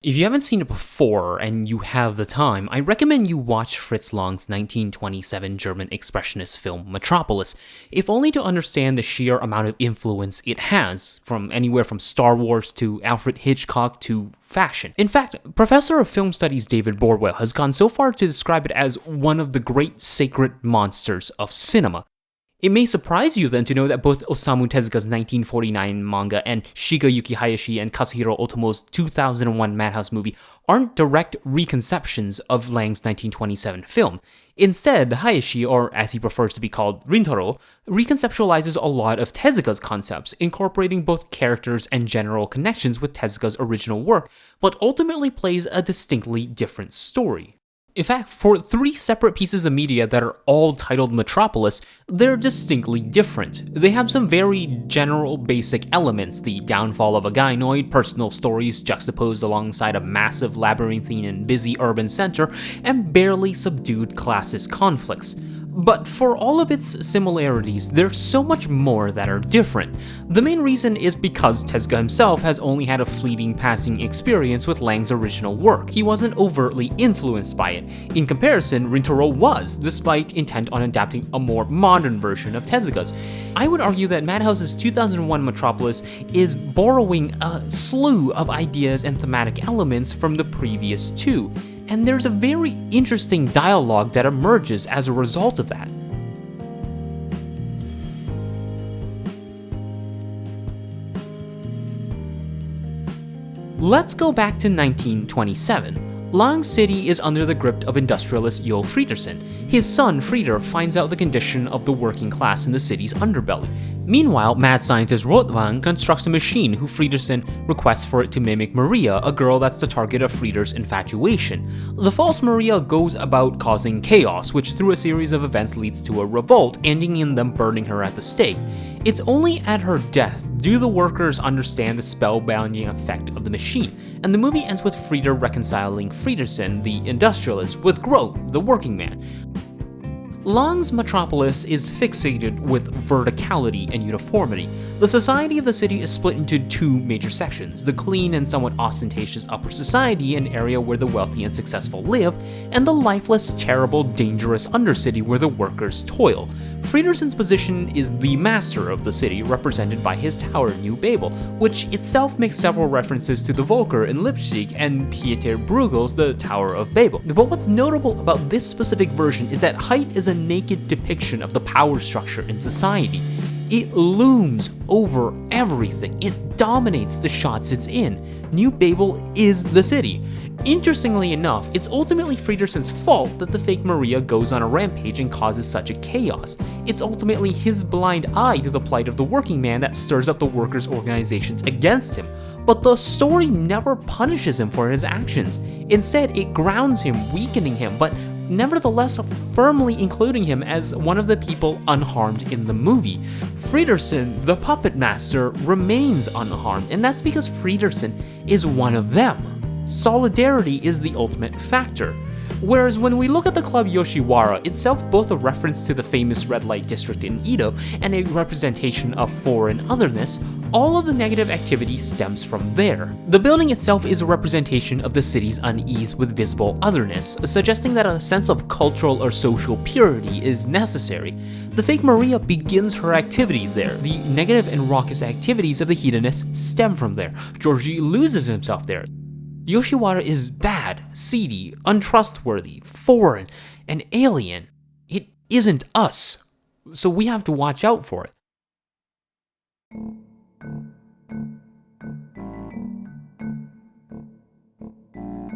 If you haven't seen it before and you have the time, I recommend you watch Fritz Lang's 1927 German expressionist film Metropolis, if only to understand the sheer amount of influence it has, from anywhere from Star Wars to Alfred Hitchcock to fashion. In fact, Professor of Film Studies David Borwell has gone so far to describe it as one of the great sacred monsters of cinema. It may surprise you then to know that both Osamu Tezuka's 1949 manga and Shigeyuki Hayashi and Kazuhiro Otomo's 2001 Madhouse movie aren't direct reconceptions of Lang's 1927 film. Instead, Hayashi, or as he prefers to be called, Rintaro, reconceptualizes a lot of Tezuka's concepts, incorporating both characters and general connections with Tezuka's original work, but ultimately plays a distinctly different story. In fact, for three separate pieces of media that are all titled Metropolis, they're distinctly different. They have some very general basic elements, the downfall of a gynoid, personal stories juxtaposed alongside a massive labyrinthine and busy urban center, and barely subdued classist conflicts. But for all of its similarities, there's so much more that are different. The main reason is because Tezuka himself has only had a fleeting passing experience with Lang's original work. He wasn't overtly influenced by it. In comparison, Rintaro was, despite intent on adapting a more modern version of Tezuka's. I would argue that Madhouse's 2001 Metropolis is borrowing a slew of ideas and thematic elements from the previous two. And there's a very interesting dialogue that emerges as a result of that. Let's go back to 1927. Lang's city is under the grip of industrialist Jo Friedersen. His son, Frieder, finds out the condition of the working class in the city's underbelly. Meanwhile, mad scientist Rotwang constructs a machine who Friedersen requests for it to mimic Maria, a girl that's the target of Frieder's infatuation. The false Maria goes about causing chaos, which through a series of events leads to a revolt, ending in them burning her at the stake. It's only at her death do the workers understand the spellbinding effect of the machine, and the movie ends with Frieder reconciling Friedersen, the industrialist, with Groth, the working man. Lang's Metropolis is fixated with verticality and uniformity. The society of the city is split into two major sections: the clean and somewhat ostentatious upper society, an area where the wealthy and successful live, and the lifeless, terrible, dangerous undercity where the workers toil. Friedersen's position is the master of the city, represented by his tower, New Babel, which itself makes several references to the Volker in Leipzig and Pieter Bruegel's The Tower of Babel. But what's notable about this specific version is that height is a naked depiction of the power structure in society. It looms over everything. It dominates the shots it's in. New Babel is the city. Interestingly enough, it's ultimately Friedersen's fault that the fake Maria goes on a rampage and causes such a chaos. It's ultimately his blind eye to the plight of the working man that stirs up the workers' organizations against him. But the story never punishes him for his actions. Instead, it grounds him, weakening him, but nevertheless firmly including him as one of the people unharmed in the movie. Friedersen, the puppet master, remains unharmed, and that's because Friedersen is one of them. Solidarity is the ultimate factor. Whereas when we look at the club Yoshiwara, itself both a reference to the famous red light district in Edo and a representation of foreign otherness, all of the negative activity stems from there. The building itself is a representation of the city's unease with visible otherness, suggesting that a sense of cultural or social purity is necessary. The fake Maria begins her activities there. The negative and raucous activities of the hedonists stem from there. Georgie loses himself there. Yoshiwara is bad, seedy, untrustworthy, foreign, and alien. It isn't us, so we have to watch out for it.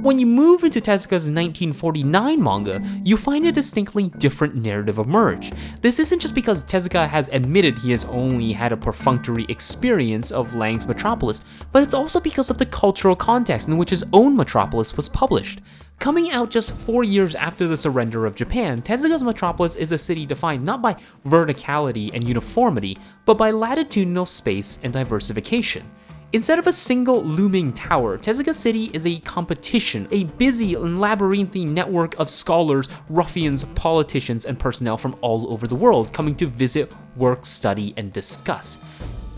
When you move into Tezuka's 1949 manga, you find a distinctly different narrative emerge. This isn't just because Tezuka has admitted he has only had a perfunctory experience of Lang's Metropolis, but it's also because of the cultural context in which his own Metropolis was published. Coming out just 4 years after the surrender of Japan, Tezuka's Metropolis is a city defined not by verticality and uniformity, but by latitudinal space and diversification. Instead of a single looming tower, Tezuka City is a competition, a busy and labyrinthine network of scholars, ruffians, politicians, and personnel from all over the world coming to visit, work, study, and discuss.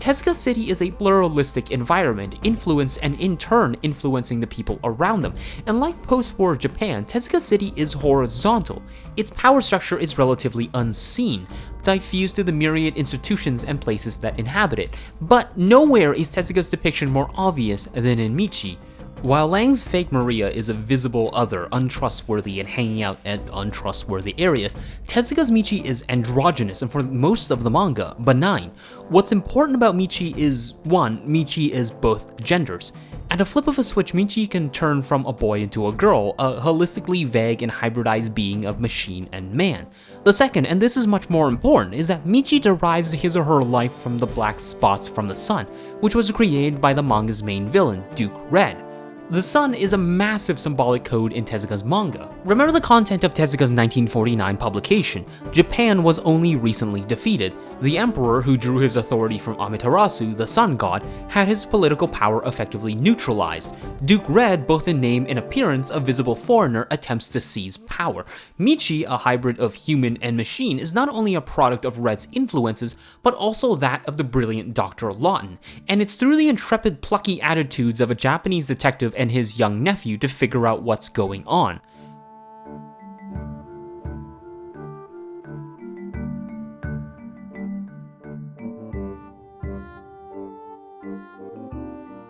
Tezuka City is a pluralistic environment, influenced and in turn influencing the people around them, and like post-war Japan, Tezuka City is horizontal. Its power structure is relatively unseen, diffused to the myriad institutions and places that inhabit it, but nowhere is Tezuka's depiction more obvious than in Michi. While Lang's fake Maria is a visible other, untrustworthy and hanging out at untrustworthy areas, Tezuka's Michi is androgynous and for most of the manga, benign. What's important about Michi is, 1, Michi is both genders. At a flip of a switch, Michi can turn from a boy into a girl, a holistically vague and hybridized being of machine and man. The second, and this is much more important, is that Michi derives his or her life from the black spots from the sun, which was created by the manga's main villain, Duke Red. The sun is a massive symbolic code in Tezuka's manga. Remember the content of Tezuka's 1949 publication. Japan was only recently defeated. The emperor, who drew his authority from Amaterasu, the sun god, had his political power effectively neutralized. Duke Red, both in name and appearance a visible foreigner, attempts to seize power. Michi, a hybrid of human and machine, is not only a product of Red's influences, but also that of the brilliant Dr. Lawton. And it's through the intrepid, plucky attitudes of a Japanese detective and his young nephew to figure out what's going on.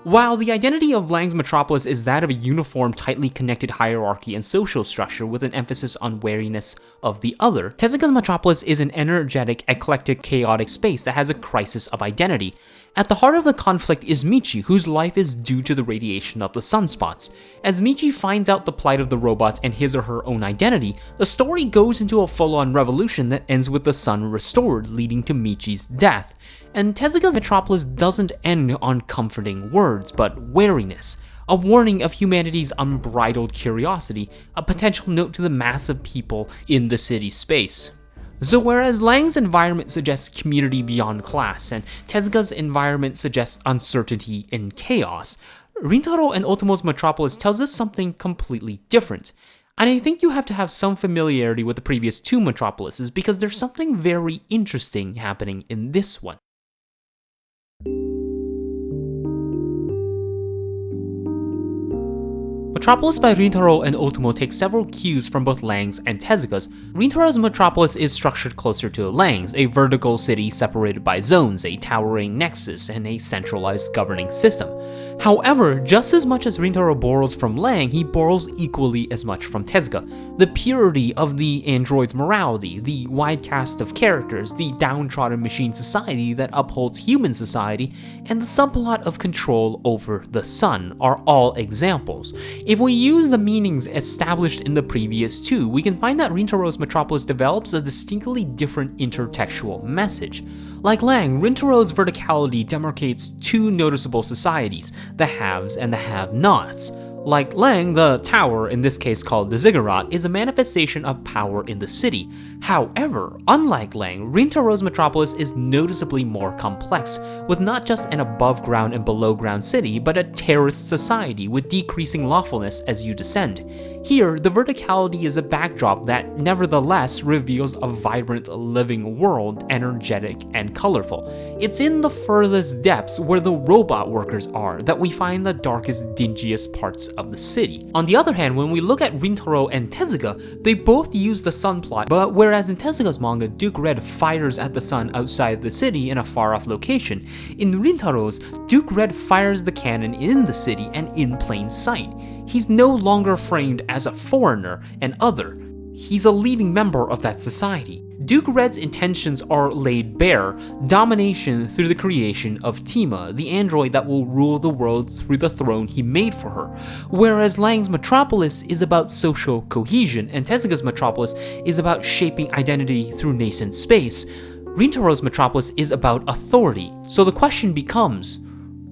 While the identity of Lang's Metropolis is that of a uniform, tightly connected hierarchy and social structure with an emphasis on wariness of the other, Tezuka's Metropolis is an energetic, eclectic, chaotic space that has a crisis of identity. At the heart of the conflict is Michi, whose life is due to the radiation of the sunspots. As Michi finds out the plight of the robots and his or her own identity, the story goes into a full-on revolution that ends with the sun restored, leading to Michi's death. And Tezuka's Metropolis doesn't end on comforting words, but wariness. A warning of humanity's unbridled curiosity, a potential note to the mass of people in the city space. So whereas Lang's environment suggests community beyond class, and Tezuka's environment suggests uncertainty and chaos, Rintaro and Otomo's Metropolis tells us something completely different. And I think you have to have some familiarity with the previous two Metropolises because there's something very interesting happening in this one. Metropolis by Rintaro and Otomo takes several cues from both Lang's and Tezuka's. Rintaro's Metropolis is structured closer to Lang's, a vertical city separated by zones, a towering nexus, and a centralized governing system. However, just as much as Rintaro borrows from Lang, he borrows equally as much from Tezuka. The purity of the android's morality, the wide cast of characters, the downtrodden machine society that upholds human society, and the subplot of control over the sun are all examples. If we use the meanings established in the previous two, we can find that Rintaro's Metropolis develops a distinctly different intertextual message. Like Lang, Rintaro's verticality demarcates two noticeable societies, the haves and the have-nots. Like Lang, the tower, in this case called the Ziggurat, is a manifestation of power in the city. However, unlike Lang, Rintaro's Metropolis is noticeably more complex, with not just an above-ground and below-ground city, but a terraced society with decreasing lawfulness as you descend. Here, the verticality is a backdrop that nevertheless reveals a vibrant, living world, energetic and colorful. It's in the furthest depths where the robot workers are that we find the darkest, dingiest parts of the city. On the other hand, when we look at Rintaro and Tezuka, they both use the sun plot, but whereas in Tezuka's manga, Duke Red fires at the sun outside the city in a far-off location, in Rintaro's, Duke Red fires the cannon in the city and in plain sight. He's no longer framed as a foreigner, an other. He's a leading member of that society. Duke Red's intentions are laid bare, domination through the creation of Tima, the android that will rule the world through the throne he made for her, whereas Lang's Metropolis is about social cohesion and Tezuka's Metropolis is about shaping identity through nascent space. Rintaro's Metropolis is about authority, so the question becomes,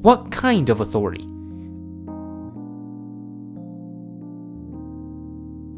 what kind of authority?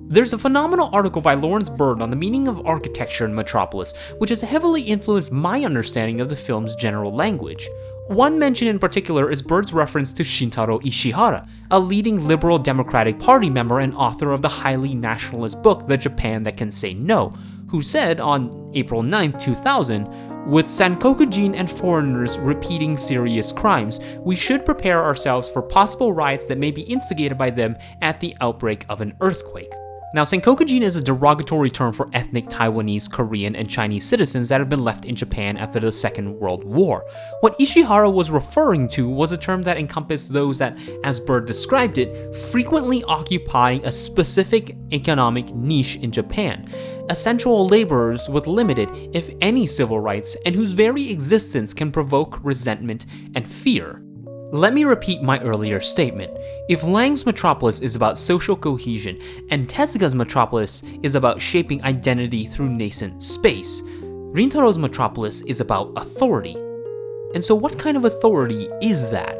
There's a phenomenal article by Lawrence Bird on the meaning of architecture in Metropolis, which has heavily influenced my understanding of the film's general language. One mention in particular is Bird's reference to Shintaro Ishihara, a leading Liberal Democratic Party member and author of the highly nationalist book The Japan That Can Say No, who said on April 9, 2000, With Sankokujin and foreigners repeating serious crimes, we should prepare ourselves for possible riots that may be instigated by them at the outbreak of an earthquake. Now, Sankokujin is a derogatory term for ethnic Taiwanese, Korean, and Chinese citizens that have been left in Japan after the Second World War. What Ishihara was referring to was a term that encompassed those that, as Bird described it, frequently occupying a specific economic niche in Japan, essential laborers with limited, if any, civil rights, and whose very existence can provoke resentment and fear. Let me repeat my earlier statement. If Lang's Metropolis is about social cohesion, and Tezuka's Metropolis is about shaping identity through nascent space, Rintaro's Metropolis is about authority. And so what kind of authority is that?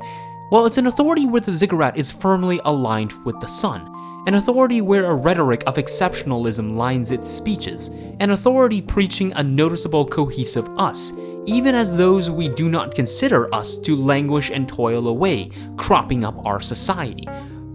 Well, it's an authority where the Ziggurat is firmly aligned with the sun, an authority where a rhetoric of exceptionalism lines its speeches, an authority preaching a noticeable cohesive us, even as those we do not consider us to languish and toil away, cropping up our society.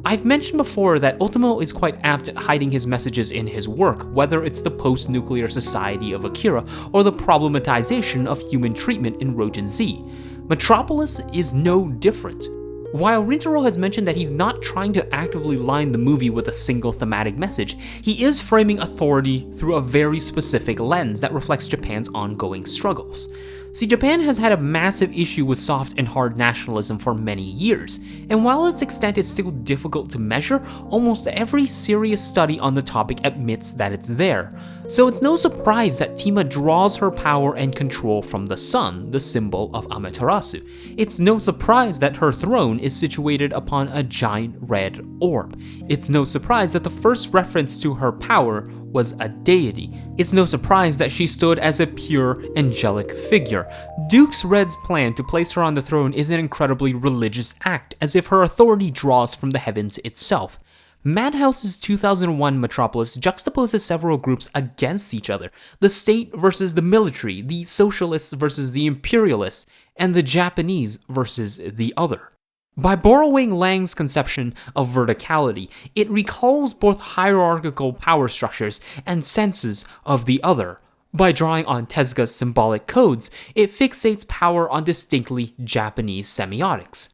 I've mentioned before that Otomo is quite apt at hiding his messages in his work, whether it's the post-nuclear society of Akira or the problematization of human treatment in Rojin Z. Metropolis is no different. While Rintaro has mentioned that he's not trying to actively line the movie with a single thematic message, he is framing authority through a very specific lens that reflects Japan's ongoing struggles. See, Japan has had a massive issue with soft and hard nationalism for many years, and while its extent is still difficult to measure, almost every serious study on the topic admits that it's there. So it's no surprise that Tima draws her power and control from the sun, the symbol of Amaterasu. It's no surprise that her throne is situated upon a giant red orb. It's no surprise that the first reference to her power was a deity. It's no surprise that she stood as a pure, angelic figure. Dukes Red's plan to place her on the throne is an incredibly religious act, as if her authority draws from the heavens itself. Madhouse's 2001 Metropolis juxtaposes several groups against each other: the state versus the military, the socialists versus the imperialists, and the Japanese versus the other. By borrowing Lang's conception of verticality, it recalls both hierarchical power structures and senses of the other. By drawing on Tezuka's symbolic codes, it fixates power on distinctly Japanese semiotics.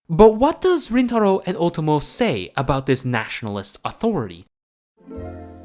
But what does Rintaro and Otomo say about this nationalist authority?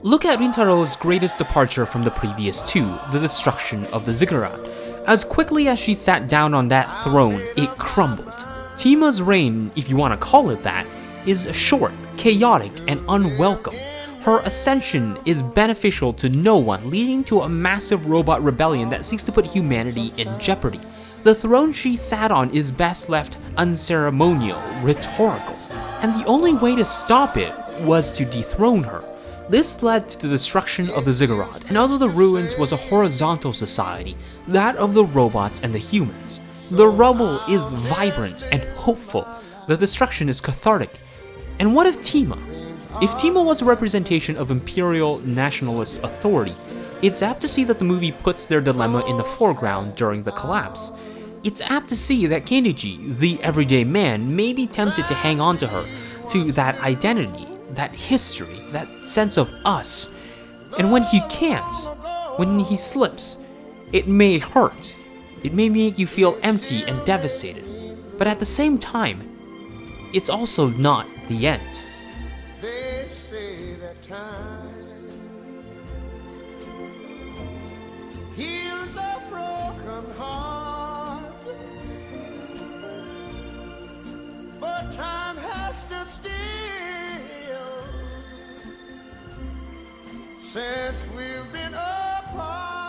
Look at Rintaro's greatest departure from the previous two, the destruction of the Ziggurat. As quickly as she sat down on that throne, it crumbled. Tima's reign, if you want to call it that, is short, chaotic, and unwelcome. Her ascension is beneficial to no one, leading to a massive robot rebellion that seeks to put humanity in jeopardy. The throne she sat on is best left unceremonial, rhetorical, and the only way to stop it was to dethrone her. This led to the destruction of the Ziggurat, and out of the ruins was a horizontal society, that of the robots and the humans. The rubble is vibrant and hopeful. The destruction is cathartic. And what of Tima? If Tima was a representation of imperial nationalist authority, it's apt to see that the movie puts their dilemma in the foreground during the collapse. It's apt to see that Kenichi, the everyday man, may be tempted to hang on to her, to that identity, that history, that sense of us. And when he can't, when he slips, it may hurt. It may make you feel empty and devastated, but at the same time, it's also not the end. They say that time heals a broken heart, but time has stood still since we've been apart.